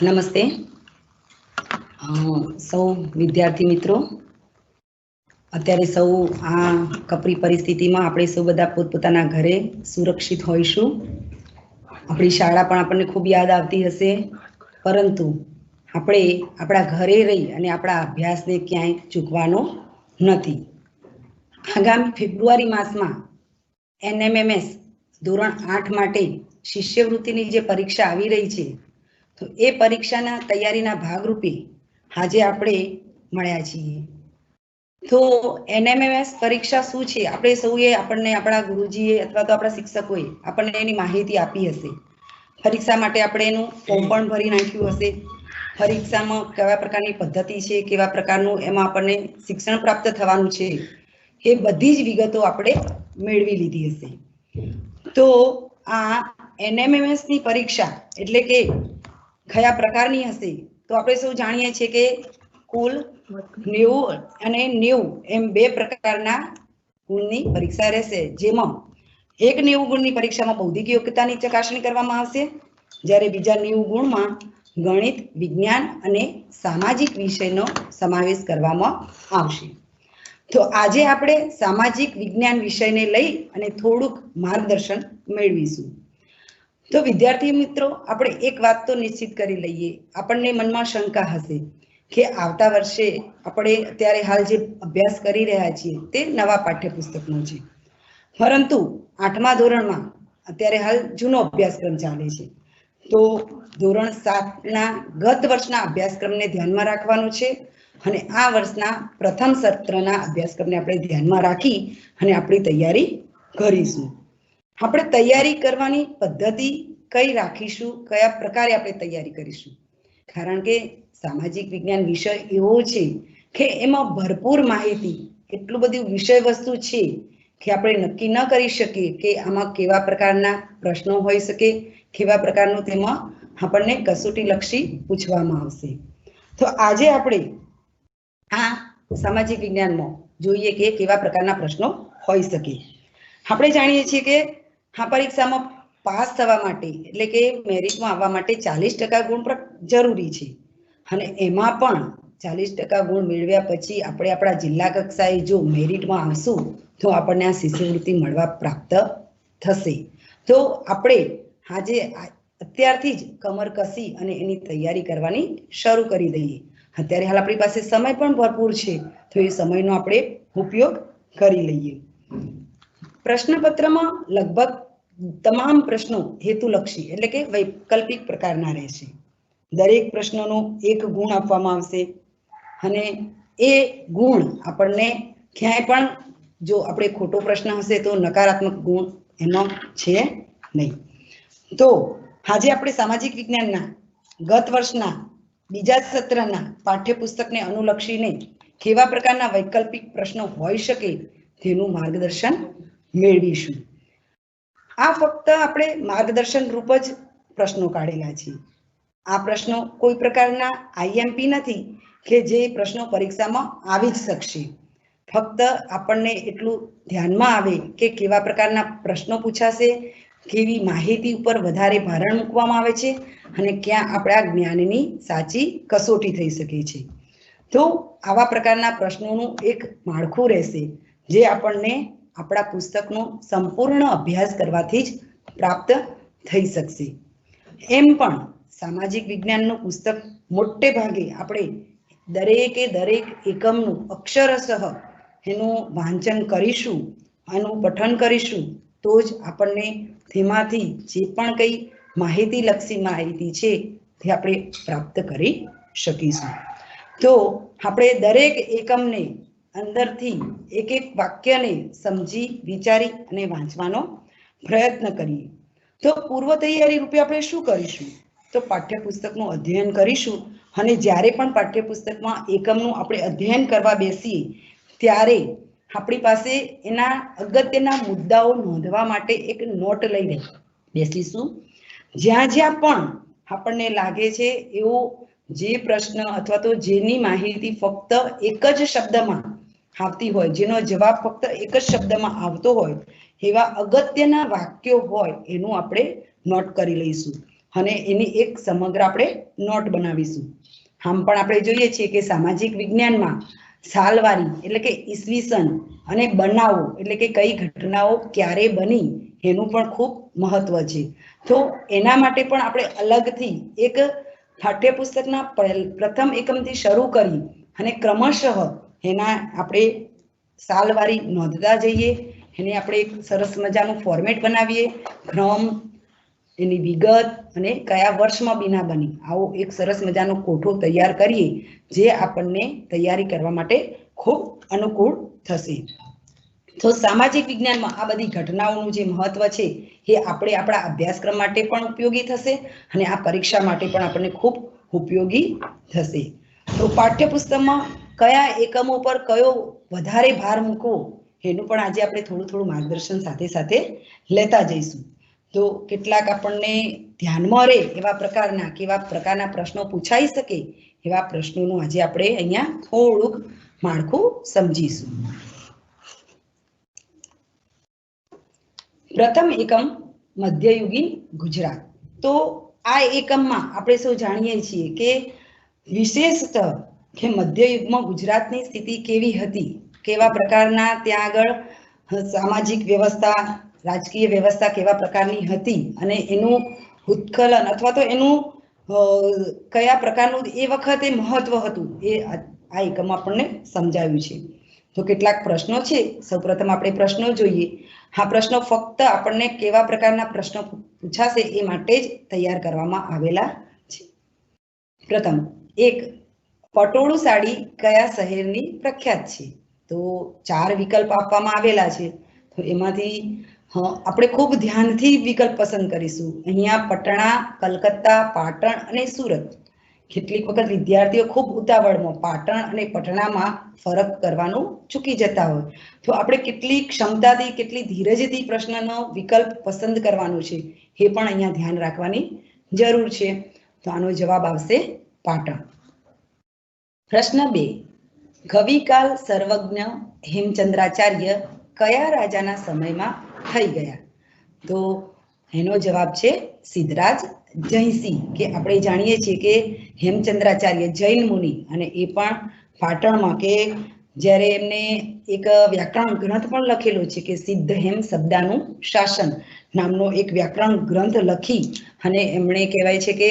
નમસ્તે સૌ વિદ્યાર્થી મિત્રો, અત્યારે સૌ આ કપરી પરિસ્થિતિમાં આપણે સૌ બધા પોતપોતાના ઘરે સુરક્ષિત હોઈશું. આપણી શાળા પણ આપણને ખૂબ યાદ આવતી હશે, પરંતુ આપણે આપણા ઘરે રહી અને આપણા અભ્યાસને ક્યાંય ચૂકવાનો નથી. આગામી ફેબ્રુઆરી માસમાં NMMS ધોરણ 8 માટે શિષ્યવૃત્તિની જે પરીક્ષા આવી રહી છે, તો એ પરીક્ષાના તૈયારીના ભાગરૂપે આજે આપણે મળ્યા છીએ. તો NMMS પરીક્ષા શું છે, આપણે સૌએ આપણને આપણા ગુરુજીએ અથવા તો આપણા શિક્ષકોએ આપણને એની માહિતી આપી હશે. પરીક્ષા માટે આપણે એનું ફોર્મ પણ ભરી નાખ્યું હશે. પરીક્ષામાં કેવા પ્રકારની પદ્ધતિ છે, કેવા પ્રકારનું એમાં આપણને શિક્ષણ પ્રાપ્ત થવાનું છે, એ બધી જ વિગતો આપણે મેળવી લીધી હશે. તો આ NMMS ની પરીક્ષા એટલે કે કયા પ્રકારની હશે, તો આપણે સૌ જાણીએ છીએ કે કુલ 90 અને 90 એમ બે પ્રકારના ગુણની પરીક્ષા રહેશે, જેમાં એક 90 ગુણની પરીક્ષામાં બૌદ્ધિક યોગ્યતાની ચકાસણી કરવામાં આવશે, જ્યારે બીજા 90 ગુણમાં ગણિત, વિજ્ઞાન અને સામાજિક વિષયનો સમાવેશ કરવામાં આવશે. તો આજે આપણે સામાજિક વિજ્ઞાન વિષયને લઈ અને થોડુંક માર્ગદર્શન મેળવીશું. તો વિદ્યાર્થી મિત્રો, આપણે એક વાત તો નિશ્ચિત કરી લઈએ, આપણને મનમાં શંકા હશે કે આવતા વર્ષે આપણે અત્યારે હાલ જે અભ્યાસ કરી રહ્યા છીએ તે નવા પાઠ્યપુસ્તકનો છે, પરંતુ 8મા ધોરણમાં અત્યારે હાલ જૂનો અભ્યાસક્રમ ચાલે છે. તો ધોરણ 7ના ગત વર્ષના અભ્યાસક્રમને ધ્યાનમાં રાખવાનો છે અને આ વર્ષના પ્રથમ સત્રના અભ્યાસક્રમને આપણે ધ્યાનમાં રાખી અને આપણી તૈયારી કરીશું. આપણે તૈયારી કરવાની પદ્ધતિ કઈ રાખીશું, કયા પ્રકારે આપણે તૈયારી કરીશું, કારણ કે સામાજિક વિજ્ઞાન વિષય એવો છે કે એમાં ભરપૂર માહિતી, એટલું બધું વિષય વસ્તુ છે કે આપણે નક્કી ન કરી શકીએ કે આમાં કેવા પ્રકારના પ્રશ્નો હોઈ શકે, કેવા પ્રકારનું તેમાં આપણને કસોટીલક્ષી પૂછવામાં આવશે. તો આજે આપણે આ સામાજિક વિજ્ઞાનમાં જોઈએ કે કેવા પ્રકારના પ્રશ્નો હોઈ શકે. આપણે જાણીએ છીએ કે આ પરીક્ષામાં પાસ થવા માટે એટલે કે મેરિટમાં આવવા માટે 40% ગુણ જરૂરી છે, અને એમાં પણ 40% ગુણ મેળવ્યા પછી આપણે આપણા જિલ્લા કક્ષાએ જો મેરિટમાં આવશું તો આપણને આ શિષ્યવૃત્તિ મળવા પ્રાપ્ત થશે. તો આપણે આજે અત્યારથી જ કમર કસી અને એની તૈયારી કરવાની શરૂ કરી દઈએ. અત્યારે હાલ આપણી પાસે સમય પણ ભરપૂર છે, તો એ સમયનો આપણે ઉપયોગ કરી લઈએ. પ્રશ્નપત્રમાં લગભગ તમામ પ્રશ્નો હેતુલક્ષી એટલે કે વૈકલ્પિક પ્રકારના રહેશે. દરેક પ્રશ્નનો 1 ગુણ આપવામાં આવશે અને એ ગુણ આપણને ક્યાંય પણ જો આપણે ખોટો પ્રશ્ન હશે તો નકારાત્મક ગુણ એનો છે નહીં. તો આજે આપણે સામાજિક વિજ્ઞાનના ગત વર્ષના બીજા સત્રના પાઠ્યપુસ્તકને અનુલક્ષીને કેવા પ્રકારના વૈકલ્પિક પ્રશ્નો હોઈ શકે તેનું માર્ગદર્શન મેળવીશું. આ ફક્ત આપણે માર્ગદર્શન રૂપ જ પ્રશ્નો કાઢેલા છે. આ પ્રશ્નો કોઈ પ્રકારના IMP નથી કે જે પ્રશ્નો પરીક્ષામાં આવી જ શકશે. ફક્ત આપણને એટલું ધ્યાનમાં આવે કે કેવા પ્રકારના પ્રશ્નો પૂછાશે, કેવી માહિતી ઉપર વધારે ભારણ મૂકવામાં આવે છે અને ક્યાં આપણા જ્ઞાનની સાચી કસોટી થઈ શકે છે. તો આવા પ્રકારના પ્રશ્નોનું એક માળખું રહેશે જે આપણને આપણા પુસ્તકનો સંપૂર્ણ અભ્યાસ કરવાથી જ પ્રાપ્ત થઈ શકશે. એમ પણ સામાજિક વિજ્ઞાનનું પુસ્તક મોટે ભાગે આપણે દરેકે દરેક એકમનું અક્ષરશઃ એનું વાંચન કરીશું, આનું પઠન કરીશું, તો જ આપણને તેમાંથી જે પણ કંઈ માહિતીલક્ષી માહિતી છે તે આપણે પ્રાપ્ત કરી શકીશું. તો આપણે દરેક એકમને અંદરથી એક એક વાક્યને સમજી વિચારી અને વાંચવાનો પ્રયત્ન કરીએ. તો પૂર્વ તૈયારી રૂપે આપણે શું કરીશું, તો પાઠ્યપુસ્તકનું અધ્યયન કરીશું અને જ્યારે પણ પાઠ્યપુસ્તકમાં એકમનું આપણે અધ્યયન કરવા બેસીએ ત્યારે આપણી પાસે એના અગત્યના મુદ્દાઓ નોંધવા માટે એક નોટ લઈને બેસીશું. જ્યાં જ્યાં પણ આપણને લાગે છે એવો જે પ્રશ્ન અથવા તો જેની માહિતી ફક્ત એક જ શબ્દમાં આવતી હોય, જેનો જવાબ ફક્ત એક જ શબ્દમાં આવતો હોય, એવા અગત્યના વાક્યો હોય એનું આપણે નોટ કરી લઈશું. અને એની એક સમગ્ર આપણે નોટ બનાવીશું. આમ પણ આપણે જોઈએ છીએ કે સામાજિક વિજ્ઞાનમાં સાલવારી એટલે કે ઈસવીસન અને બનાવો એટલે કે કઈ ઘટનાઓ ક્યારે બની એનું પણ ખૂબ મહત્વ છે. તો એના માટે પણ આપણે અલગથી એક પાઠ્યપુસ્તકના પ્રથમ એકમથી શરૂ કરી અને ક્રમશઃ એના આપણે સાલવારી નોંધતા જઈએ. એને આપણે એક સરસ મજાનું ફોર્મેટ બનાવીએ, ક્રમ, એની વિગત અને કયા વર્ષમાં બીના બની આવો એક સરસ મજાનો કોઠો તૈયાર કરીએ, જે આપણને તૈયારી કરવા માટે ખૂબ અનુકૂળ થશે. તો સામાજિક વિજ્ઞાનમાં આ બધી ઘટનાઓનું જે મહત્વ છે એ આપણે આપણા અભ્યાસક્રમ માટે પણ ઉપયોગી થશે અને આ પરીક્ષા માટે પણ આપણને ખૂબ ઉપયોગી થશે. તો પાઠ્યપુસ્તકમાં કયા એકમો પર કયો વધારે ભાર મૂકવો એનું પણ આજે આપણે થોડું થોડું માર્ગદર્શન સાથે સાથે લેતા જઈશું. તો કેટલાક આપણને ધ્યાનમાં રહે એવા પ્રકારના કેવા પ્રકારના પ્રશ્નો પૂછાઈ શકે એવા પ્રશ્નોનું આજે આપણે અહીંયા થોડુંક માળખું સમજીશું. પ્રથમ એકમ મધ્યયુગીન ગુજરાત. તો આ એકમમાં આપણે સૌ જાણીએ છીએ કે વિશેષતઃ કે મધ્યયુગમાં ગુજરાતની સ્થિતિ કેવી હતી, કેવા પ્રકારના ત્યાં આગળ સામાજિક વ્યવસ્થા, રાજકીય વ્યવસ્થા કેવા પ્રકારની હતી અને એનું ઉત્કલન અથવા તો એનું કયા પ્રકારનું એ વખતે મહત્વ હતું એ આ એકમમાં આપણને સમજાવ્યું છે. તો કેટલાક પ્રશ્નો છે. સૌપ્રથમ આપણે પ્રશ્નો જોઈએ. આ પ્રશ્નો ફક્ત આપણને કેવા પ્રકારના પ્રશ્નો પૂછાશે એ માટે જ તૈયાર કરવામાં આવેલા છે. પ્રથમ એક, પટોળું સાડી કયા શહેરની પ્રખ્યાત છે? તો 4 વિકલ્પ આપવામાં આવેલા છે. તો એમાંથી આપણે ખૂબ ધ્યાનથી વિકલ્પ પસંદ કરીશું. અહીંયા પટણા, કલકત્તા, પાટણ અને સુરત. કેટલીક વખત વિદ્યાર્થીઓ ખૂબ ઉતાવળમાં પાટણ અને પટણામાં ફરક કરવાનું ચૂકી જતા હોય. તો આપણે કેટલી ક્ષમતાથી, કેટલી ધીરજથી પ્રશ્નનો વિકલ્પ પસંદ કરવાનો છે એ પણ અહીંયા ધ્યાન રાખવાની જરૂર છે. તો આનો જવાબ આવશે પાટણ. પ્રશ્ન 2, કવિકાલ સર્વજ્ઞ હેમચંદ્રાચાર્ય કયા રાજાના સમયમાં થઈ ગયા? તો એનો જવાબ છે સિદ્ધરાજ જયસિંહ. કે આપણે જાણીએ છીએ કે હેમચંદ્રાચાર્ય જૈન મુનિ અને એ પણ પાટણમાં, કે જ્યારે એમને એક વ્યાકરણ ગ્રંથ પણ લખેલો છે કે સિદ્ધ હેમ શબ્દાનું શાસન નામનો એક વ્યાકરણ ગ્રંથ લખી અને એમણે કહેવાય છે કે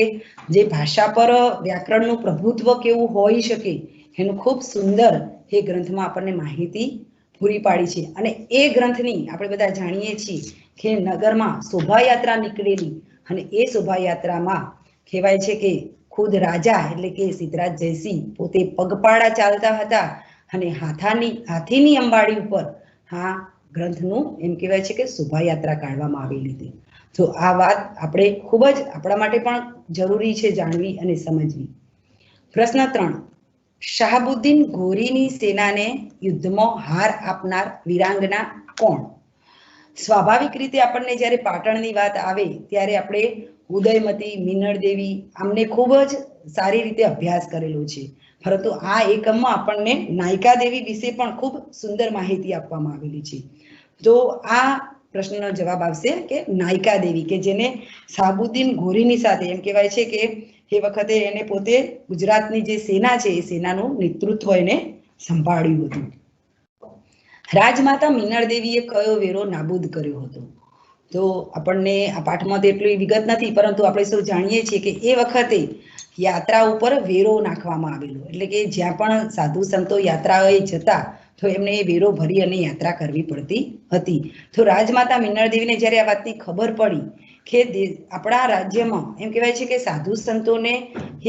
જે ભાષા પર વ્યાકરણનું પ્રભુત્વ કેવું હોઈ શકે એનું ખૂબ સુંદર એ ગ્રંથમાં આપણને માહિતી પૂરી પાડી છે. અને એ ગ્રંથની આપણે બધા જાણીએ છીએ કે નગરમાં શોભાયાત્રા નીકળેલી અને એ શોભાયાત્રામાં કહેવાય છે કે ખુદ રાજા એટલે કે સિદ્ધરાજ જયસિંહ પોતે પગપાળા ચાલતા હતા અને હાથીની અંબાડી ઉપર આ ગ્રંથનું એમ કહેવાય છે કે શોભાયાત્રા કાઢવામાં આવેલી હતી. તો આ વાત આપણે ખૂબ જ આપણા માટે પણ જરૂરી છે જાણવી અને સમજવી. પ્રશ્ન 3, શાહબુદ્દીન ઘોરીની સેનાને યુદ્ધમાં હાર આપનાર વીરાંગના કોણ? સ્વાભાવિક રીતે આપણને જ્યારે પાટણની વાત આવે ત્યારે આપણે ઉદયમતી, મિનળદેવી આમને ખૂબ જ સારી રીતે અભ્યાસ કરેલો છે. પરંતુ આ એકમમાં આપણને નાયકા દેવી વિશે પણ ખૂબ સુંદર માહિતી આપવામાં આવેલી છે. તો આ પ્રશ્નનો જવાબ આવશે કે નાયકા દેવી, કે જેને શાહબુદ્દીન ઘોરીની સાથે એમ કહેવાય છે કે એ વખતે એને પોતે ગુજરાતની જે સેના છે એ સેનાનું નેતૃત્વ એને સંભાળ્યું હતું. રાજમાતા મિનળદેવીએ કયો વેરો નાબૂદ કર્યો હતો? તો આપણને આ પાઠમાં તો એટલી વિગત નથી, પરંતુ આપણે સૌ જાણીએ છીએ કે એ વખતે યાત્રા ઉપર વેરો નાખવામાં આવેલો, એટલે કે જ્યાં પણ સાધુ સંતો યાત્રાએ જતા તો એમને એ વેરો ભરી અને યાત્રા કરવી પડતી હતી. તો રાજમાતા મિનળદેવીને જ્યારે આ વાતની ખબર પડી કે આપણા રાજ્યમાં એમ કહેવાય છે કે સાધુ સંતોને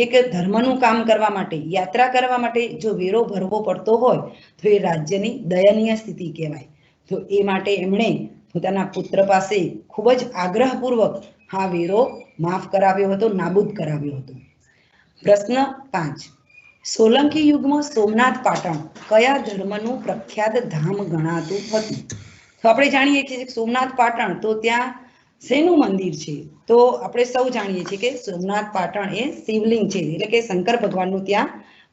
એક ધર્મનું કામ કરવા માટે, યાત્રા કરવા માટે જો વેરો ભરવો પડતો હોય તો એ રાજ્યની દયનીય સ્થિતિ કહેવાય. તો એ માટે એમણે પોતાના પુત્ર પાસે ખૂબ જ આગ્રહપૂર્વક આ વેરો માફ કરાવ્યો હતો, નાબૂદ કરાવ્યો હતો. પ્રશ્ન 5, સોલંકી યુગમાં સોમનાથ પાટણ કયા ધર્મનું પ્રખ્યાત ધામ ગણાતું હતું? તો આપણે જાણીએ છીએ સોમનાથ પાટણ તો ત્યાં શેનું મંદિર છે? તો આપણે સૌ જાણીએ છીએ કે સોમનાથ પાટણ એ શિવલિંગ છે, એટલે કે શંકર ભગવાનનું ત્યાં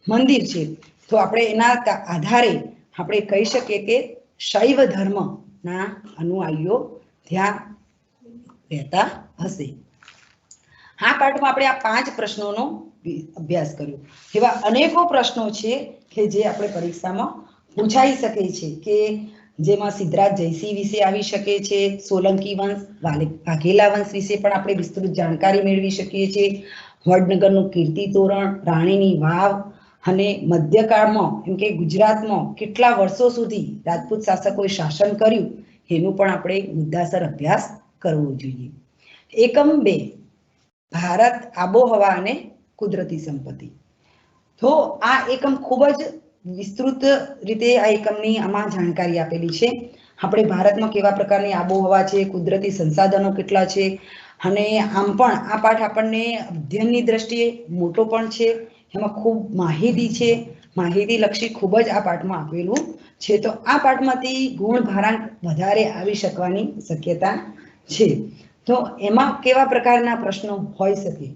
મંદિર છે. તો આપણે એના આધારે આપણે કહી શકીએ કે શૈવ ધર્મના અનુયાયીઓ ત્યાં રહેતા હશે. આ પાઠમાં આપણે આ 5 પ્રશ્નોનો અભ્યાસ કર્યો. એવા અનેકો પ્રશ્નો છે કે જે આપણે પરીક્ષામાં પૂછાઈ શકે છે, કે જેમાં સિદ્ધરાજ જયસિંહ વિશે આવી શકે છે, સોલંકી વંશ, વાઘેલા વંશ વિશે પણ આપણે વિસ્તૃત જાણકારી મેળવી શકીએ છીએ, વડનગરનું કીર્તિ તોરણ, રાણીની વાવ, અને મધ્યકાળમાં એમ કે ગુજરાતમાં કેટલા વર્ષો સુધી રાજપૂત શાસકોએ શાસન કર્યું એનું પણ આપણે મુદ્દાસર અભ્યાસ કરવો જોઈએ. એકમ 2, ભારત, આબોહવા અને કુદરતી સંપત્તિ. તો આ એકમ ખૂબ જ વિસ્તૃત રીતે આ એકમની આમાં જાણકારી આપેલી છે. આપણે ભારતમાં કેવા પ્રકારની આબોહવા છે, કુદરતી સંસાધનો કેટલા છે, અને આમ પણ આ પાઠ આપણને અધ્યયનની દ્રષ્ટિએ મોટો પણ છે, એમાં ખૂબ માહિતી છે, માહિતીલક્ષી ખૂબ જ આ પાઠમાં આપેલું છે. તો આ પાઠમાંથી ગુણ ભારાંક વધારે આવી શકવાની શક્યતા છે. તો એમાં કેવા પ્રકારના પ્રશ્નો હોઈ શકે,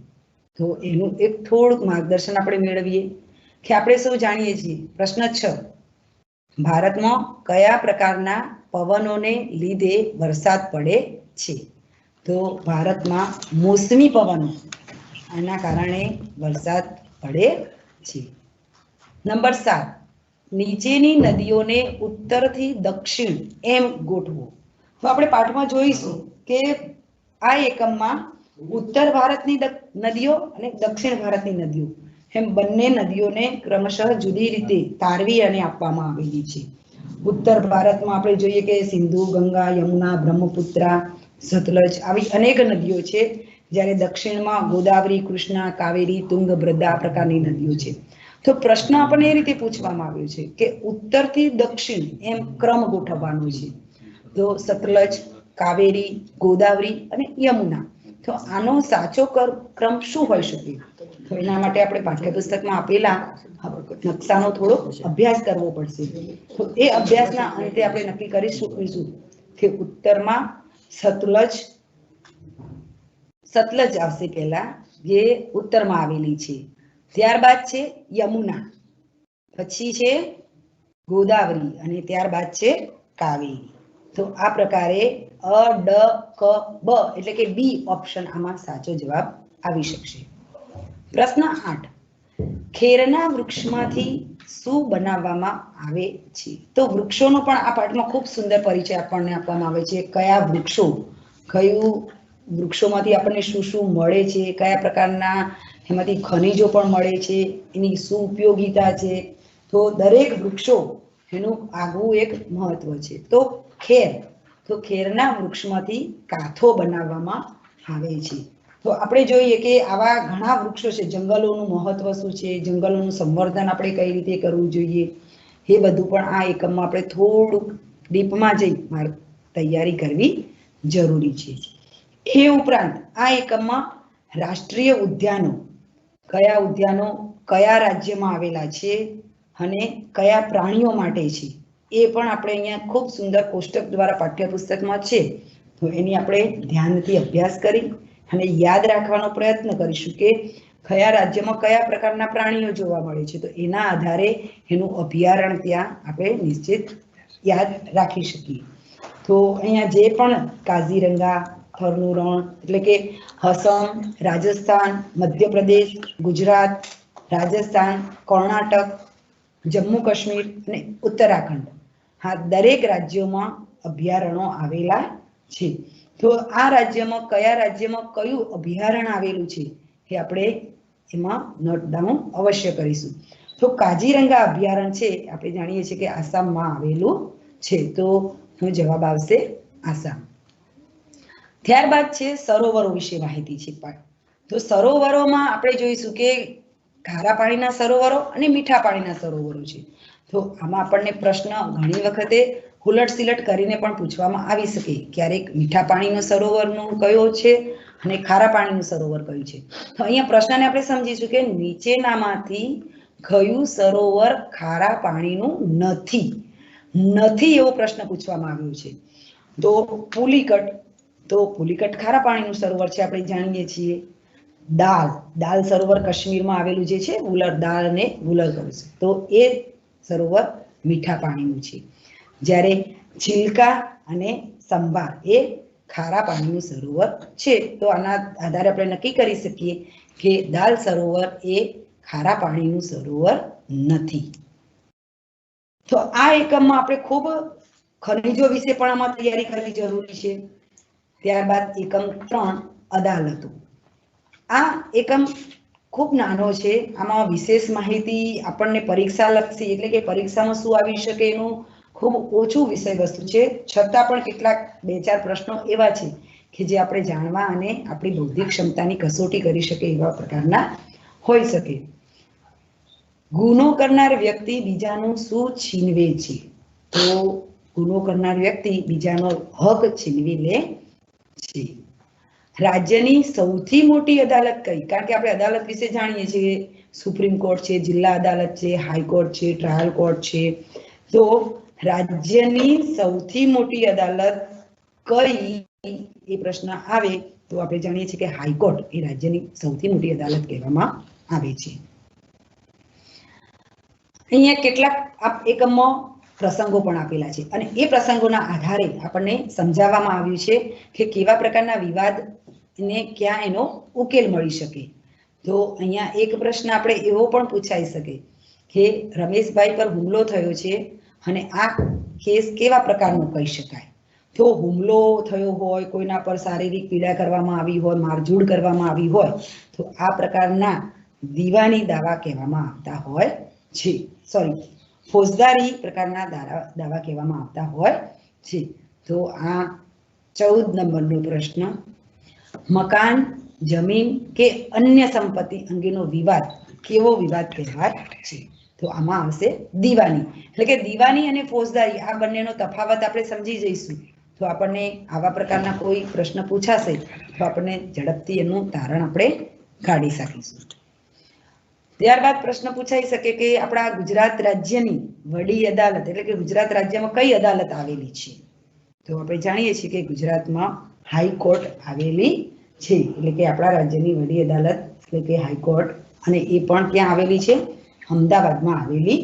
તો એનું એક થોડુંક માર્ગદર્શન આપણે મેળવીએ કે આપણે સૌ જાણીએ છીએ. પ્રશ્ન 6, ભારતમાં કયા પ્રકારના પવનોને લીધે વરસાદ પડે છે? તો ભારતમાં મોસમી પવનો, આના કારણે વરસાદ પડે છે. નંબર 7, નીચેની નદીઓને ઉત્તરથી દક્ષિણ એમ ગોઠવો. તો આપણે પાઠમાં જોઈશું કે આ એકમમાં ઉત્તર ભારતની નદીઓ અને દક્ષિણ ભારતની નદીઓ એમ બંને નદીઓને ક્રમશઃ જુદી રીતે તારવી અને આપવામાં આવેલી છે. ઉત્તર ભારતમાં આપણે જોઈએ કે સિંધુ, ગંગા, યમુના, બ્રહ્મપુત્રા, સતલજ આવી અનેક નદીઓ છે, જ્યારે દક્ષિણમાં ગોદાવરી, કૃષ્ણા, કાવેરી, તુંગભદ્રા આ પ્રકારની નદીઓ છે. તો પ્રશ્ન આપણને એ રીતે પૂછવામાં આવ્યો છે કે ઉત્તરથી દક્ષિણ એમ ક્રમ ગોઠવવાનો છે. તો સતલજ, કાવેરી, ગોદાવરી અને યમુના. તો આનો સાચો ક્રમ શું હોઈ શકે? તો એના માટે આપણે પાઠ્યપુસ્તકમાં આપેલા નકશાનો થોડો અભ્યાસ કરવો પડશે. તો એ અભ્યાસના અંતે આપણે નક્કી કરી શકીશું કે ઉત્તરમાં સતલજ આવશે પહેલા, જે ઉત્તરમાં આવેલી છે. ત્યારબાદ છે યમુના, પછી છે ગોદાવરી અને ત્યારબાદ છે કાવેરી. તો આ પ્રકારે અ, ડ, ક, બ એટલે કે બી ઓપ્શન આમાં સાચો જવાબ આવી શકશે. પ્રશ્ન 8, ખેરના વૃક્ષમાંથી શું બનાવવામાં આવે છે? તો વૃક્ષોનો પણ આ પાઠમાં ખૂબ સુંદર પરિચય આપણને આપવામાં આવે છે. કયા વૃક્ષો, કયું વૃક્ષોમાંથી આપણને શું શું મળે છે, કયા પ્રકારના એમાંથી ખનિજો પણ મળે છે, એની શું ઉપયોગિતા છે. તો દરેક વૃક્ષો એનું આગવું એક મહત્વ છે. તો ખેરના વૃક્ષમાંથી કાથો બનાવવામાં આવે છે. તો આપણે જોઈએ કે આવા ઘણા વૃક્ષો છે. જંગલોનું મહત્વ શું છે, જંગલોનું સંવર્ધન આપણે કઈ રીતે કરવું જોઈએ, એ બધું પણ આ એકમમાં આપણે થોડુંક ડીપમાં જઈ તૈયારી કરવી જરૂરી છે. એ ઉપરાંત આ એકમમાં રાષ્ટ્રીય ઉદ્યાનો, કયા ઉદ્યાનો કયા રાજ્યમાં આવેલા છે અને કયા પ્રાણીઓ માટે છે, એ પણ આપણે અહીંયા ખૂબ સુંદર કોષ્ટક દ્વારા પાઠ્યપુસ્તકમાં છે. તો એની આપણે ધ્યાનથી અભ્યાસ કરી અને યાદ રાખવાનો પ્રયત્ન કરીશું કે કયા રાજ્યમાં કયા પ્રકારના પ્રાણીઓ જોવા મળે છે. તો એના આધારે એનું અભયારણ્ય ત્યાં આપણે નિશ્ચિત યાદ રાખી શકીએ. તો અહીંયા જે પણ કાઝીરંગા, થરનું રણ એટલે કે અસમ, રાજસ્થાન, મધ્યપ્રદેશ, ગુજરાત, રાજસ્થાન, કર્ણાટક, જમ્મુ કાશ્મીર અને ઉત્તરાખંડ, આ દરેક રાજ્યોમાં અભયારણ્યો આવેલા છે. તો આ રાજ્યમાં કયા રાજ્યમાં કયું અભયારણ્ય આવેલું છે એ આપણે એમાં નોટ ડાઉન અવશ્ય કરીશું. તો કાઝીરંગા અભયારણ્ય છે, આપણે જાણીએ છીએ કે આસામમાં આવેલું છે. તો જવાબ આવશે આસામ. ત્યારબાદ છે સરોવરો વિશે માહિતી છે. તો સરોવરોમાં આપણે જોઈશું કે ખારા પાણીના સરોવરો અને મીઠા પાણીના સરોવરો છે. તો આમાં આપણને પ્રશ્ન ઘણી વખતે ઉલટ સિલટ કરીને પણ પૂછવામાં આવી શકે. ક્યારેક મીઠા પાણીનો સરોવરનું કયો છે અને ખારા પાણીનું સરોવર કયું છે. તો અહીંયા પ્રશ્નને આપણે સમજીશું કે નીચેનામાંથી કયું સરોવર ખારા પાણીનું નથી એવો પ્રશ્ન પૂછવામાં આવ્યો છે. તો પુલિકટ ખારા પાણીનું સરોવર છે, આપણે જાણીએ છીએ. દાલ સરોવર કાશ્મીરમાં આવેલું જે છે, વુલર દાલ અને વુલર, તો એ સરોવર મીઠા પાણીનું છે. જ્યારે ચિલ્કા અને સંભાર એ ખારા પાણીનું સરોવર છે. તો આના આધારે આપણે નક્કી કરી શકીએ કે દાલ સરોવર એ ખારા પાણીનું સરોવર નથી. તો આ એકમમાં આપણે ખૂબ ખનિજો વિશે પણ આમાં તૈયારી કરવી જરૂરી છે. ત્યારબાદ એકમ 3 અદાલતો. આ એકમ ખૂબ નાનો છે. આમાં વિશેષ માહિતી આપણને પરીક્ષા લક્ષી એટલે કે પરીક્ષામાં શું આવી શકે એનું ખૂબ ઓછું વિષય વસ્તુ છે. છતાં પણ કેટલાક 2-4 પ્રશ્નો એવા છે કે જે આપણે જાણવા અને આપણી બૌદ્ધિક ક્ષમતાની કસોટી કરી શકે એવા પ્રકારના હોઈ શકે. ગુનો કરનાર વ્યક્તિ બીજાનું શું છીનવે છે? તો ગુનો કરનાર વ્યક્તિ બીજાનો હક છીનવી લે છે. રાજ્યની સૌથી મોટી અદાલત કઈ? કારણ કે આપણે અદાલત વિશે જાણીએ છીએ, સુપ્રીમ કોર્ટ છે, જિલ્લા અદાલત છે, હાઈકોર્ટ છે, ટ્રાયલ કોર્ટ છે. તો રાજ્યની સૌથી મોટી અદાલત કઈ એ પ્રશ્ન આવે તો આપણે જાણીએ છીએ કે હાઈકોર્ટ એ રાજ્યની સૌથી મોટી અદાલત કહેવામાં આવે છે. અહીંયા કેટલાક એકમમાં પ્રસંગો પણ આપેલા છે અને એ પ્રસંગોના આધારે આપણને સમજાવવામાં આવ્યું છે કે કેવા પ્રકારના વિવાદને ક્યાં એનો ઉકેલ મળી શકે. તો અહીંયા એક પ્રશ્ન આપણે એવો પણ પૂછાઈ શકે કે રમેશભાઈ પર હુમલો થયો છે અને આ કેસ કેવા પ્રકારનો કહી શકાય? તો હુમલો થયો હોય, કોઈના પર શારીરિક પીડા કરવામાં આવી હોય, મારઝૂડ કરવામાં આવી હોય તો આ પ્રકારના દીવાની દાવા કહેવામાં આવતા હોય છે. ફોજદારી પ્રકારના દાવા કહેવામાં આવતા હોય છે. તો આ 14 નંબરનો પ્રશ્ન, મકાન, જમીન કે અન્ય સંપત્તિ અંગેનો વિવાદ કેવો વિવાદ કહેવાય છે? તો આમાં આવશે દીવાની. એટલે કે દીવાની અને ફોજદારી આ બંનેનો તફાવત આપણે સમજી જઈશું તો આપણને આવા પ્રકારના કોઈ પ્રશ્ન પૂછાશે તો આપણને ઝડપથી એનું તારણ આપણે કાઢી શકીશું. ત્યારબાદ પ્રશ્ન પૂછાઈ શકે કે આપણા ગુજરાત રાજ્યની વડી અદાલત એટલે કે ગુજરાત રાજ્યમાં કઈ અદાલત આવેલી છે? તો આપણે જાણીએ છીએ કે ગુજરાતમાં હાઈકોર્ટ આવેલી છે. એટલે કે આપણા રાજ્યની વડી અદાલત એટલે કે હાઈકોર્ટ, અને એ પણ ક્યાં આવેલી છે? અમદાવાદમાં આવેલી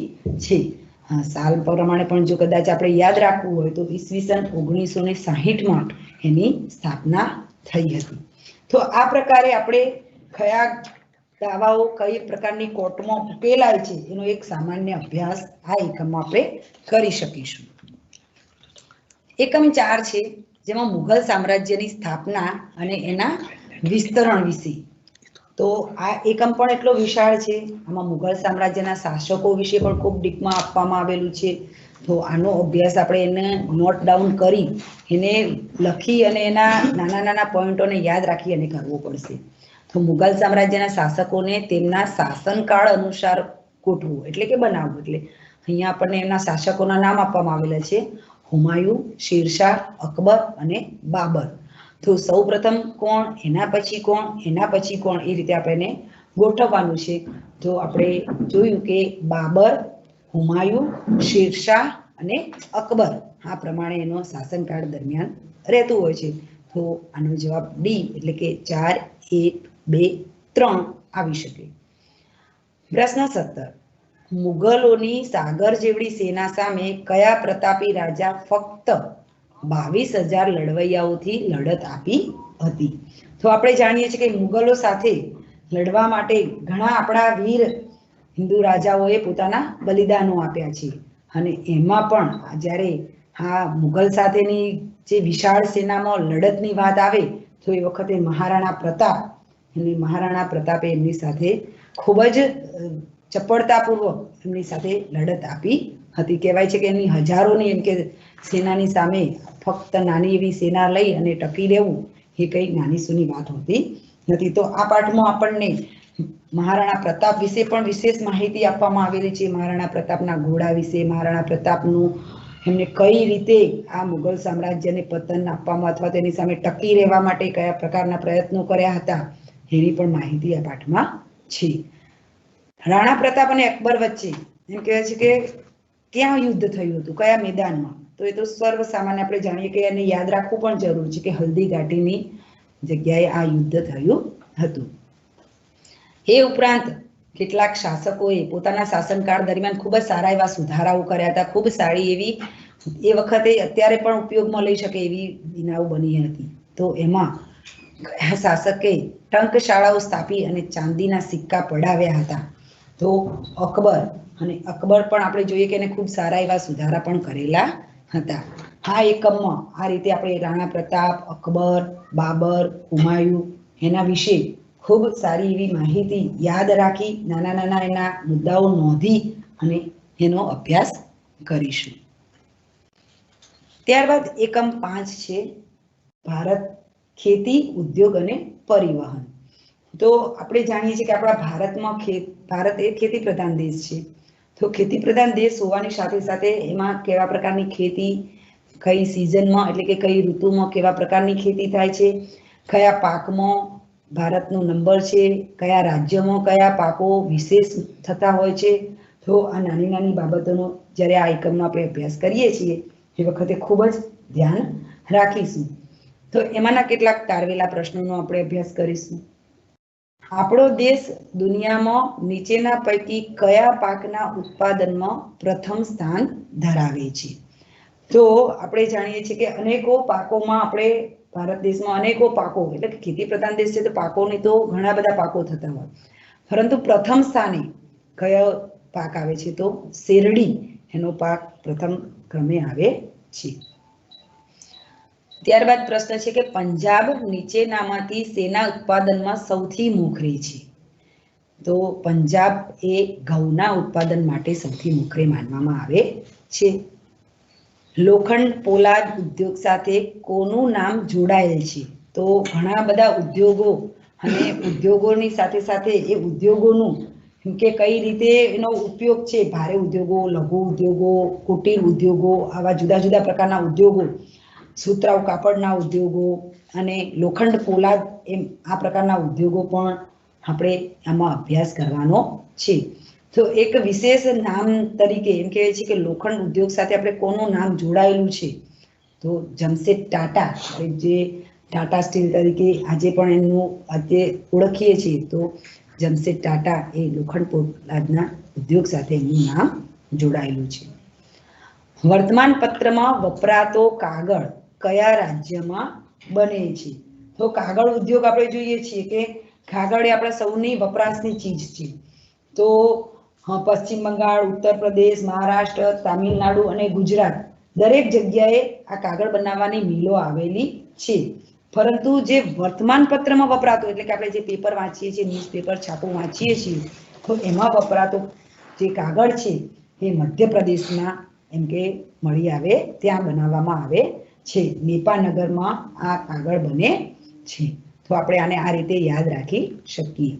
છે. સાલ પ્રમાણે પણ જો કદાચ આપણે યાદ રાખવું હોય તો ઈસવીસન 1960માં એની સ્થાપના થઈ હતી. તો આ પ્રકારે આપણે કયા દાવાઓ કઈ પ્રકારની કોર્ટમાં ઉકેલાય છે એનો એક સામાન્ય અભ્યાસ આ એકમમાં આપણે કરી શકીશું. એકમ 4 છે જેમાં મુઘલ સામ્રાજ્યની સ્થાપના અને એના વિસ્તરણ વિશે. તો આ એકમ પણ એટલો વિશાળ છે. આમાં મુઘલ સામ્રાજ્યના શાસકો વિશે પણ ખૂબ ડીપમાં આપવામાં આવેલું છે. તો આનો અભ્યાસ આપણે એને નોટ ડાઉન કરી એને લખી અને એના નાના નાના પોઈન્ટોને યાદ રાખી અને કરવો પડશે. તો મુઘલ સામ્રાજ્યના શાસકોને તેમના શાસનકાળ અનુસાર ગોઠવવું એટલે કે બનાવવું. એટલે અહીંયા આપણને એમના શાસકોના નામ આપવામાં આવેલા છે: હુમાયુ, શેરશાહ, અકબર અને બાબર. તો સૌપ્રથમ કોણ, એના પછી કોણ, એના પછી કોણ, એ રીતે આપણે ગોઠવવાનું છે. તો આપણે જોયું કે બાબર, હુમાયુ, શેરશાહ અને અકબર આ પ્રમાણે એનો શાસનકાળ દરમિયાન રહેતું હોય છે. તો આનો જવાબ ડી એટલે કે 4, 1, 2, 3 આવી શકે. પ્રશ્ન 17, મુગલોની સાગર જેવડી સેના સામે કયા પ્રતાપી રાજા ફક્ત 22,000 લડવૈયાઓથી લડત આપી હતી? તો આપણે જાણીએ છીએ કે મુગલો સાથે લડવા માટે ઘણા આપણા વીર હિન્દુ રાજાઓએ પોતાના બલિદાનો આપ્યા છે. અને એમાં પણ જ્યારે આ મુગલ સાથેની જે વિશાળ સેનામાં લડતની વાત આવે તો એ વખતે મહારાણા પ્રતાપે એમની સાથે ખૂબ જ ચપળતાપૂર્વક એમની સાથે લડત આપી હતી. કહેવાય છે કે એમની હજારોની એમ કે સેનાની સામે ફક્ત નાની એવી સેના લઈ અને ટકી રહેવું એ કંઈ નાની સૂની વાત હોતી નથી. તો આ પાઠમાં આપણને મહારાણા પ્રતાપ વિશે પણ વિશેષ માહિતી આપવામાં આવેલી છે. મહારાણા પ્રતાપના ઘોડા વિશે, મહારાણા પ્રતાપનું એમને કઈ રીતે આ મુગલ સામ્રાજ્યને પતન આપવામાં અથવા તેની સામે ટકી રહેવા માટે કયા પ્રકારના પ્રયત્નો કર્યા હતા એની પણ માહિતી આ પાઠમાં છે. રાણા પ્રતાપ અને અકબર વચ્ચે એમ કહેવાય છે કે ક્યાં યુદ્ધ થયું હતું, કયા મેદાનમાં? તો એ તો સર્વ સામાન્ય આપણે જાણીએ કે એને યાદ રાખવું પણ જરૂર છે કે હલ્દી ઘાટીની જગ્યાએ આ યુદ્ધ થયું હતું. એ ઉપરાંત કેટલાક શાસકોએ પોતાના શાસનકાળ દરમિયાન ખૂબ જ સારા એવા સુધારાઓ કર્યા હતા. ખૂબ સારી એવી એ વખતે અત્યારે પણ ઉપયોગમાં લઈ શકે એવી બીનાઓ બની હતી. તો એમાં કયા શાસકે ટંકશાળાઓ સ્થાપી અને ચાંદીના સિક્કા પડાવ્યા હતા? તો અકબર. અને અકબર પણ આપણે જોઈએ કે એને ખૂબ સારા એવા સુધારા પણ કરેલા હતા. આ એકમમાં આ રીતે આપણે રાણા પ્રતાપ, અકબર, બાબર, હુમાયુ એના વિશે ખૂબ સારી એવી માહિતી યાદ રાખી, નાના નાના એના મુદ્દાઓ નોંધી અને એનો અભ્યાસ કરીશું. ત્યારબાદ એકમ 5 છે ભારત ખેતી, ઉદ્યોગ અને પરિવહન. તો આપણે જાણીએ છીએ કે આપણા ભારતમાં ભારત એ ખેતી પ્રધાન દેશ છે. તો ખેતી પ્રધાન દેશ હોવાની સાથે સાથે એમાં કેવા પ્રકારની ખેતી, કઈ સિઝનમાં એટલે કે કઈ ઋતુમાં કેવા પ્રકારની ખેતી થાય છે, કયા પાકમાં ભારતનો નંબર છે, કયા રાજ્યમાં કયા પાકો વિશેષ થતા હોય છે. તો આ નાની નાની બાબતોનો જ્યારે આ એકમનો આપણે અભ્યાસ કરીએ છીએ એ વખતે ખૂબ જ ધ્યાન રાખીશું. તો એમાંના કેટલાક તારવેલા પ્રશ્નોનો આપણે અભ્યાસ કરીશું. આપણો દેશ દુનિયામાં નીચેના પૈકી કયા પાકના ઉત્પાદનમાં પ્રથમ સ્થાન ધરાવે છે? તો આપણે જાણીએ છીએ કે અનેકો પાકોમાં આપણે ભારત દેશમાં અનેકો પાકો એટલે કે ખેતી પ્રધાન દેશ છે તો પાકોની તો ઘણા બધા પાકો થતા હોય, પરંતુ પ્રથમ સ્થાને કયો પાક આવે છે? તો શેરડી એનો પાક પ્રથમ ક્રમે આવે છે. ત્યારબાદ પ્રશ્ન છે કે પંજાબ નીચેનામાંથી શેના ઉત્પાદનમાં સૌથી મોખરે છે? તો પંજાબ એ ઘઉંના ઉત્પાદન માટે સૌથી મોખરે માનવામાં આવે છે. લોખંડ પોલાદ ઉદ્યોગ સાથે કોનું નામ જોડાયેલ છે? તો ઘણા બધા ઉદ્યોગો અને ઉદ્યોગોની સાથે સાથે એ ઉદ્યોગોનું કે કઈ રીતે એનો ઉપયોગ છે, ભારે ઉદ્યોગો, લઘુ ઉદ્યોગો, કુટીર ઉદ્યોગો, આવા જુદા જુદા પ્રકારના ઉદ્યોગો, સુતરાઉ કાપડના ઉદ્યોગો અને લોખંડ પોલાદ એમ આ પ્રકારના ઉદ્યોગો પણ આપણે આમાં અભ્યાસ કરવાનો છે. તો એક વિશેષ નામ તરીકે એમ કહેવાય છે કે લોખંડ ઉદ્યોગ સાથે આપણે કોનું નામ જોડાયેલું છે? તો જમશેદ ટાટા, જે ટાટા સ્ટીલ તરીકે આજે પણ એમનું આજે ઓળખીએ છીએ, તો જમશેદ ટાટા એ લોખંડ પોલાદના ઉદ્યોગ સાથે એમનું નામ જોડાયેલું છે. વર્તમાન પત્રમાં વપરાતો કાગળ કયા રાજ્યમાં બને છે? તો કાગળ ઉદ્યોગ આપણે જોઈએ છીએ કે કાગળ એ આપણા સૌની વપરાશની ચીજ છે. તો પશ્ચિમ બંગાળ, ઉત્તર પ્રદેશ, મહારાષ્ટ્ર, તામિલનાડુ અને ગુજરાત દરેક જગ્યાએ આ કાગળ બનાવવાની મિલો આવેલી છે. પરંતુ જે વર્તમાન પત્રમાં વપરાતો એટલે કે આપણે જે પેપર વાંચીએ છીએ, ન્યૂઝપેપર છાપું વાંચીએ છીએ, તો એમાં વપરાતો જે કાગળ છે એ મધ્યપ્રદેશના એમ કે મળી આવે ત્યાં બનાવવામાં આવે છે. નેપાનગરમાં આ કાગળ બને છે. તો આપણે આને આ રીતે યાદ રાખી શકીએ.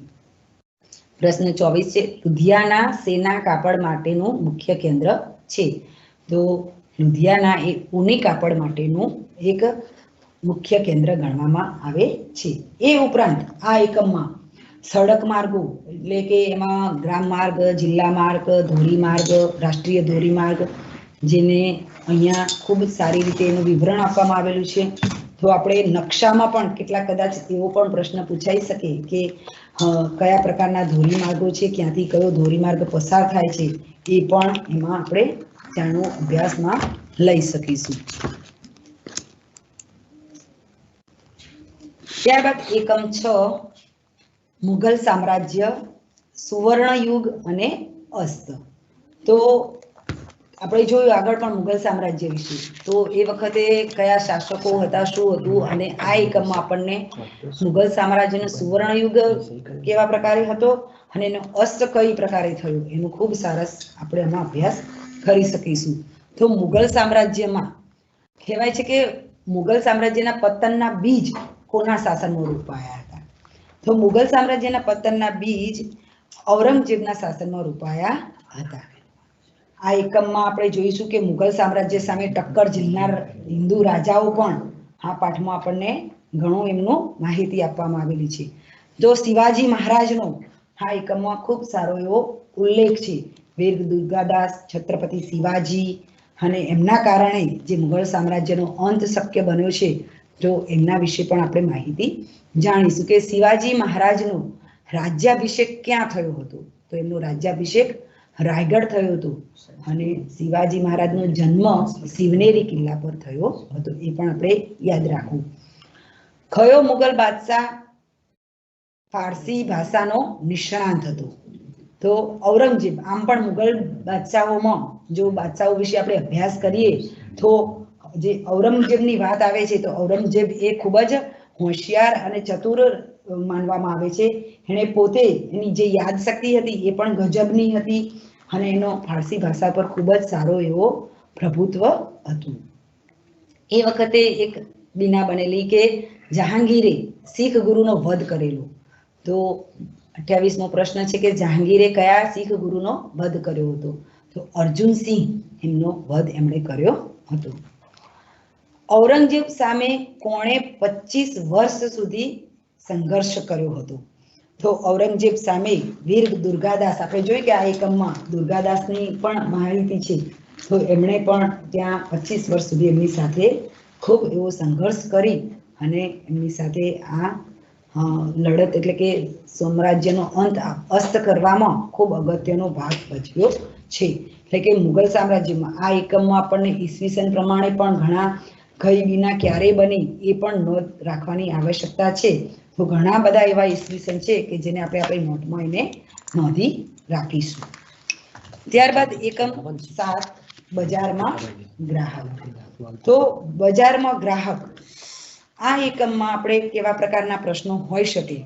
પ્રશ્ન 24 છે લુધિયાના શેના કાપડ માટેનું મુખ્ય કેન્દ્ર છે? તો લુધિયાના એ ઊની કાપડ માટેનું એક મુખ્ય કેન્દ્ર ગણવામાં આવે છે. એ ઉપરાંત આ એકમમાં સડક માર્ગો એટલે કે એમાં ગ્રામ માર્ગ, જિલ્લા માર્ગ, ધોરીમાર્ગ, રાષ્ટ્રીય ધોરીમાર્ગ, જેને અહીંયા ખૂબ સારી રીતે એનું વિવરણ આપવામાં આવેલું છે. તો આપણે નકશામાં પણ કેટલાક કદાચ એવો પણ પ્રશ્ન પૂછાઈ શકે કે કયા પ્રકારના ધોરીમાર્ગો છે, ક્યાંથી કયો ધોરીમાર્ગ પસાર થાય છે, એ પણ એમાં આપણે જાણવું અભ્યાસમાં લઈ શકીશું. ત્યારબાદ એકમ 6 મુઘલ સામ્રાજ્ય, સુવર્ણ યુગ અને અસ્ત. તો આપણે જોયું આગળ પણ મુઘલ સામ્રાજ્ય વિશે, તો એ વખતે કયા શાસકો હતા, શું હતું, અને આ એકમમાં આપણને મુઘલ સામ્રાજ્યનો સુવર્ણ યુગ કેવા પ્રકારે હતો અને એનો અસ્ત કઈ પ્રકારે થયો એનો ખૂબ સરસ આપણે આમાં અભ્યાસ કરી શકીશું. તો મુઘલ સામ્રાજ્યમાં કહેવાય છે કે મુઘલ સામ્રાજ્યના પતનના બીજ કોના શાસનમાં રોપાયા હતા? તો મુઘલ સામ્રાજ્યના પતનના બીજ ઔરંગઝેબના શાસનમાં રોપાયા હતા. આ એકમમાં આપણે જોઈશું કે મુઘલ સામ્રાજ્ય સામે ટક્કર ઝીલનાર હિન્દુ રાજાઓ પણ આ પાઠમાં આપણને ઘણું એમનું માહિતી આપવામાં આવેલી છે. જો શિવાજી મહારાજનો આ એકમમાં ખૂબ સારો એવો ઉલ્લેખ છે. વીર દુર્ગાદાસ, છત્રપતિ શિવાજી, અને એમના કારણે જે મુઘલ સામ્રાજ્યનો અંત શક્ય બન્યો છે, તો એમના વિશે પણ આપણે માહિતી જાણીશું કે શિવાજી મહારાજનો રાજ્યાભિષેક ક્યાં થયો હતો? તો એમનો રાજ્યાભિષેક રાયગઢ થયો હતો અને શિવાજી મહારાજનો જન્મ શિવનેરી કિલ્લા પર થયો હતો. એ પણ આપણે યાદ રાખવું. કયો મુગલ બાદશાહ ફારસી ભાષાનો નિષ્ણાંત હતો? તો ઔરંગઝેબ. આમ પણ મુગલ બાદશાહોમાં જો બાદશાહો વિશે આપણે અભ્યાસ કરીએ તો જે ઔરંગઝેબની વાત આવે છે તો ઔરંગઝેબ એ ખૂબ જ હોશિયાર અને ચતુર માનવામાં આવે છે. એણે પોતે એની જે યાદ શક્તિ હતી એ પણ ગજબની હતી અને એનો ફારસી ભાષા પર ખૂબ જ સારો એવો પ્રભુત્વ હતું. એ વખતે એક બીના બનેલી કે જહાંગીરે શીખ ગુરુનો વધ કરેલો. તો 28મો પ્રશ્ન છે કે જહાંગીરે કયા શીખ ગુરુનો વધ કર્યો હતો? તો અર્જુન સિંહ એમનો વધ એમણે કર્યો હતો. ઔરંગઝેબ સામે કોણે 25 વર્ષ સુધી સંઘર્ષ કર્યો હતો? તો ઔરંગઝેબ સામે વીર દુર્ગાદાસ. આપણે જોયું કે આ એકમમાં દુર્ગાદાસની પણ માહિતી છે. તો એમણે પણ ત્યાં 25 વર્ષ સુધી એમની સાથે ખૂબ એવો સંઘર્ષ કરી અને એમની સાથે આ લડત એટલે કે સામ્રાજ્યનો અંત અસ્ત કરવામાં ખૂબ અગત્યનો ભાગ ભજવ્યો છે. એટલે કે મુગલ સામ્રાજ્યમાં આ એકમમાં આપણને ઈસવીસન પ્રમાણે પણ ઘણા કઈ વિના ક્યારે બની એ પણ નોંધ રાખવાની આવશ્યકતા છે. તો ઘણા બધા એવા ઈસવીસન છે કે જેને આપણે આપણી નોટમાં એને નોંધી રાખીશું. ત્યારબાદ એકમ 7 બજારમાં ગ્રાહક. તો બજારમાં ગ્રાહક આ એકમમાં આપણે કેવા પ્રકારના પ્રશ્નો હોઈ શકે?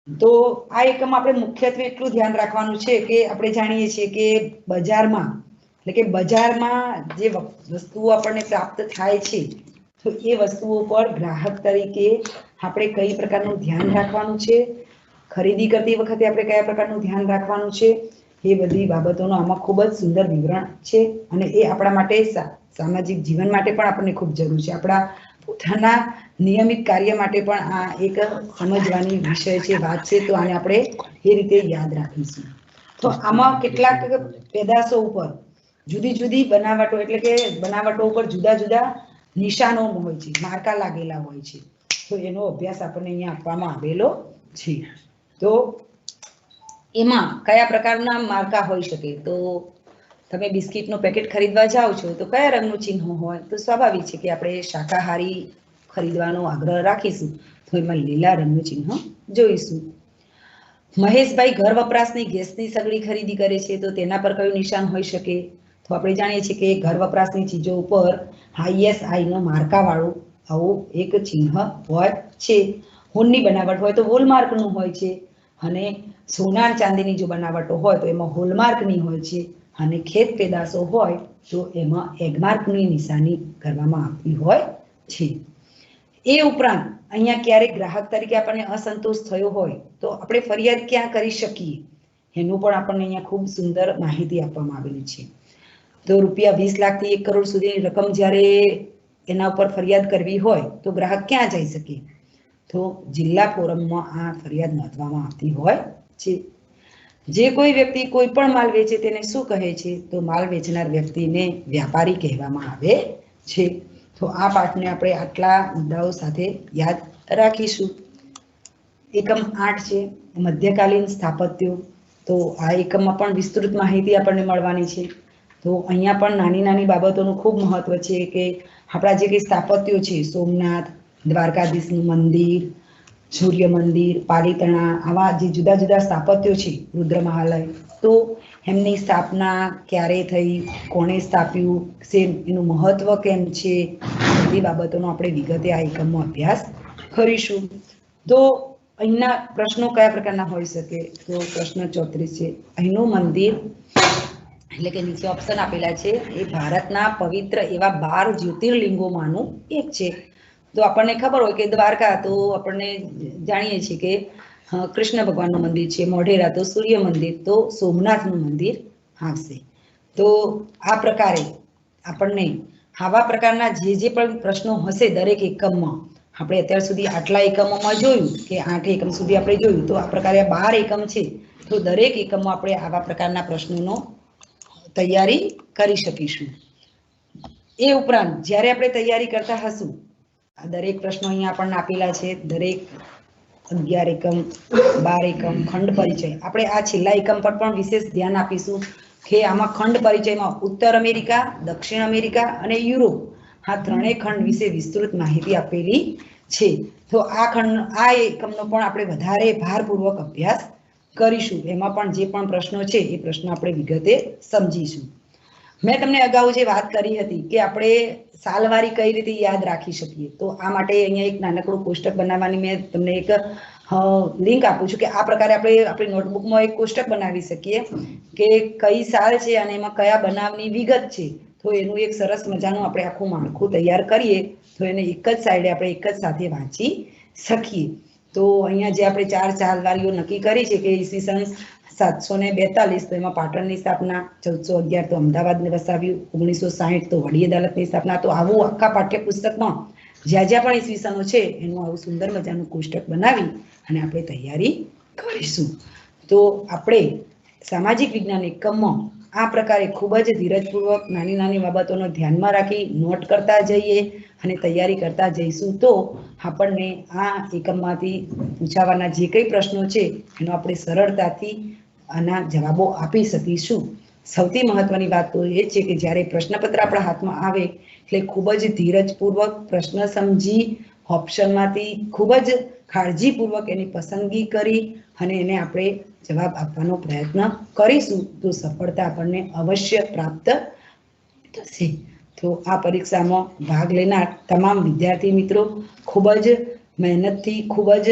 તો આ એકમમાં આપણે મુખ્યત્વે એટલું ધ્યાન રાખવાનું છે કે આપણે જાણીએ છીએ કે બજારમાં એટલે કે બજારમાં જે વસ્તુઓ આપણને પ્રાપ્ત થાય છે તો એ વસ્તુઓ પર ગ્રાહક તરીકે આપણે કઈ પ્રકારનું ધ્યાન રાખવાનું છે, ખરીદી કરતી વખતે આપણે કયા પ્રકારનું ધ્યાન રાખવાનું છે, એ બધી બાબતોનો આમાં ખૂબ જ સુંદર વિવરણ છે અને એ આપણા માટે સામાજિક જીવન માટે પણ આપણને ખૂબ જરૂર છે. આપણા પોતાના નિયમિત કાર્ય માટે પણ આ એક સમજવાની વિષય છે, વાત છે. તો આને આપણે એ રીતે યાદ રાખીશું. તો આમાં કેટલાક પેદાશો ઉપર જુદી જુદી બનાવટો એટલે કે બનાવટો ઉપર જુદા જુદા નિશાનો હોય છે, માર્કા લાગેલા હોય છે. તો એનો અભ્યાસ આપણને અહીંયા આપવામાં આવેલો છે. તો એમાં કયા પ્રકારના માર્કા હોઈ શકે? તો તમે બિસ્કિટનું પેકેટ ખરીદવા જાઓ છો તો કયા રંગનું ચિહ્ન હોય? તો સ્વાભાવિક છે કે આપણે શાકાહારી ખરીદવાનો આગ્રહ રાખીશું તો એમાં લીલા રંગનું ચિહ્ન જોઈશું. મહેશભાઈ ઘર વપરાશની ગેસની સગડી ખરીદી કરે છે તો તેના પર કયું નિશાન હોઈ શકે? તો આપણે જાણીએ છીએ કે ઘર વપરાશની ચીજો ઉપર ISIનો માર્કાવાળું આવું એક ચિહ્ન હોય છે. હોલની બનાવટ હોય તો હોલમાર્કનું હોય છે અને સોના ચાંદીની જો બનાવટો હોય તો એમાં હોલમાર્કની હોય છે અને ખેત પેદાશો હોય તો એમાં એગમાર્કની નિશાની કરવામાં આવતી હોય છે. એ ઉપરાંત અહીંયા ક્યારેક ગ્રાહક તરીકે આપણને અસંતોષ થયો હોય તો આપણે ફરિયાદ ક્યાં કરી શકીએ એનું પણ આપણને અહીંયા ખૂબ સુંદર માહિતી આપવામાં આવેલી છે. તો રૂપિયા 20 લાખથી 1 કરોડ સુધીની રકમ જ્યારે એના ઉપર ફરિયાદ કરવી હોય તો ગ્રાહક ક્યાં જઈ શકે? તો જિલ્લા ફોરમમાં આ ફરિયાદ નોંધવામાં આવતી હોય છે. જે કોઈ વ્યક્તિ કોઈ પણ માલ વેચે તેને શું કહે છે? તો માલ વેચનાર વ્યક્તિને વ્યાપારી કહેવામાં આવે છે. તો આ પાઠને આપણે આટલા મુદ્દાઓ સાથે યાદ રાખીશું. એકમ 8 છે મધ્યકાલીન સ્થાપત્યો. તો આ એકમમાં પણ વિસ્તૃત માહિતી આપણને મળવાની છે. તો અહીંયા પણ નાની નાની બાબતોનું ખૂબ મહત્વ છે કે આપણા જે કંઈ સ્થાપત્યો છે, સોમનાથ, દ્વારકાધીશનું મંદિર, સૂર્ય મંદિર, પાલીતાણા, આવા જે જુદા જુદા સ્થાપત્યો છે, રુદ્રમહાલય, તો એમની સ્થાપના ક્યારે થઈ, કોણે સ્થાપ્યું છે, એનું મહત્વ કેમ છે, બધી બાબતોનો આપણે વિગતે આ એકમમાં અભ્યાસ કરીશું. તો અહીંના પ્રશ્નો કયા પ્રકારના હોઈ શકે? તો પ્રશ્ન 34 છે. અહીંનું મંદિર એટલે કે નીચે ઓપ્શન આપેલા છે એ ભારતના પવિત્ર એવા 12 જ્યોતિર્લિંગોમાંનું એક છે. તો આપણને ખબર હોય કે દ્વારકા તો આપણને જાણીએ છીએ કે કૃષ્ણ ભગવાનનું મંદિર છે, મોઢેરા તો સૂર્ય મંદિર, તો સોમનાથનું મંદિર આવશે. તો આ પ્રકારે આપણને આવા પ્રકારના જે પણ પ્રશ્નો હશે દરેક એકમમાં, આપણે અત્યાર સુધી આટલા એકમોમાં જોયું કે 8 એકમ સુધી આપણે જોયું, તો આ પ્રકારે 12 એકમ છે. તો દરેક એકમમાં આપણે આવા પ્રકારના પ્રશ્નોનો તૈયારી કરી શકીશું. એ ઉપરાંત જ્યારે આપણે તૈયારી કરતા હશું, આ દરેક પ્રશ્નો અહીંયા આપણને આપેલા છે. દરેક 11 એકમ, 12 એકમ, ખંડ પરિચય, આપણે આ છેલ્લા એકમ પર પણ વિશેષ ધ્યાન આપીશું કે આમાં ખંડ પરિચયમાં ઉત્તર અમેરિકા, દક્ષિણ અમેરિકા અને યુરોપ આ ત્રણેય ખંડ વિશે વિસ્તૃત માહિતી આપેલી છે. તો આ એકમનો પણ આપણે વધારે ભારપૂર્વક અભ્યાસ કરીશું. એમાં પણ જે પણ પ્રશ્નો છે એ પ્રશ્નો આપણે વિગતે સમજીશું. મેં તમને અગાઉ જે વાત કરી હતી કે આપણે સાલવારી કઈ રીતે યાદ રાખી શકીએ, તો આ માટે અહીંયા એક નાનકડું કોષ્ટક બનાવવાની મેં તમને એક લિંક આપું છું કે આ પ્રકારે આપણે આપણી નોટબુકમાં એક કોષ્ટક બનાવી શકીએ કે કઈ સાલ છે અને એમાં કયા બનાવની વિગત છે. તો એનું એક સરસ મજાનું આપણે આખું માળખું તૈયાર કરીએ તો એને એક જ સાઈડે આપણે એક જ સાથે વાંચી શકીએ. તો અહીંયા જે આપણે 4 સાલવારીઓ નક્કી કરી છે કે ઈસવીસન 742 તો એમાં પાટણની સ્થાપના, 1411 તો અમદાવાદને વસાવ્યું, 1960 તો વડી અદાલતની સ્થાપના. તો આવું આખા પાઠ્યપુસ્તકમાં જ્યાં જ્યાં પણ ઈસવીસનો છે એનું આવું સુંદર મજાનું કોષ્ટક બનાવી અને આપણે તૈયારી કરીશું. તો આપણે સામાજિક વિજ્ઞાન એકમમાં આ પ્રકારે ખૂબ જ ધીરજપૂર્વક નાની નાની બાબતોનો ધ્યાનમાં રાખી નોટ કરતા જઈએ અને તૈયારી કરતા જઈશું તો આપણને આ એકમમાંથી પૂછાવાના જે કંઈ પ્રશ્નો છે એનો આપણે સરળતાથી આના જવાબો આપી શકીશું. સૌથી મહત્વની વાત તો એ છે કે જ્યારે પ્રશ્નપત્ર આપણા હાથમાં આવે એટલે ખૂબ જ ધીરજપૂર્વક પ્રશ્ન સમજી ઓપ્શનમાંથી ખૂબ જ કાળજીપૂર્વક એની પસંદગી કરી અને એને આપણે જવાબ આપવાનો પ્રયત્ન કરીશું તો સફળતા આપણને અવશ્ય પ્રાપ્ત થશે. તો આ પરીક્ષામાં ભાગ લેનાર તમામ વિદ્યાર્થી મિત્રો ખૂબ જ મહેનતથી ખૂબ જ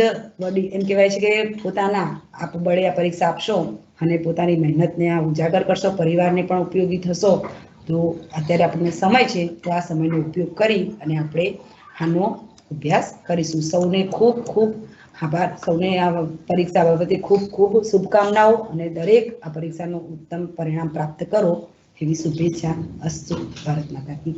એમ કહેવાય છે કે પોતાના આપબળે આ પરીક્ષા આપશો અને પોતાની મહેનતને આ ઉજાગર કરશો, પરિવારને પણ ઉપયોગી થશો. તો અત્યારે આપણને સમય છે તો આ સમયનો ઉપયોગ કરી અને આપણે આનો અભ્યાસ કરીશું. સૌને ખૂબ ખૂબ આભાર. સૌને આ પરીક્ષા બાબતે ખૂબ ખૂબ શુભકામનાઓ અને દરેક આ પરીક્ષાનું ઉત્તમ પરિણામ પ્રાપ્ત કરો એવી શુભેચ્છા. અસ્તુ. ભારત માતા કી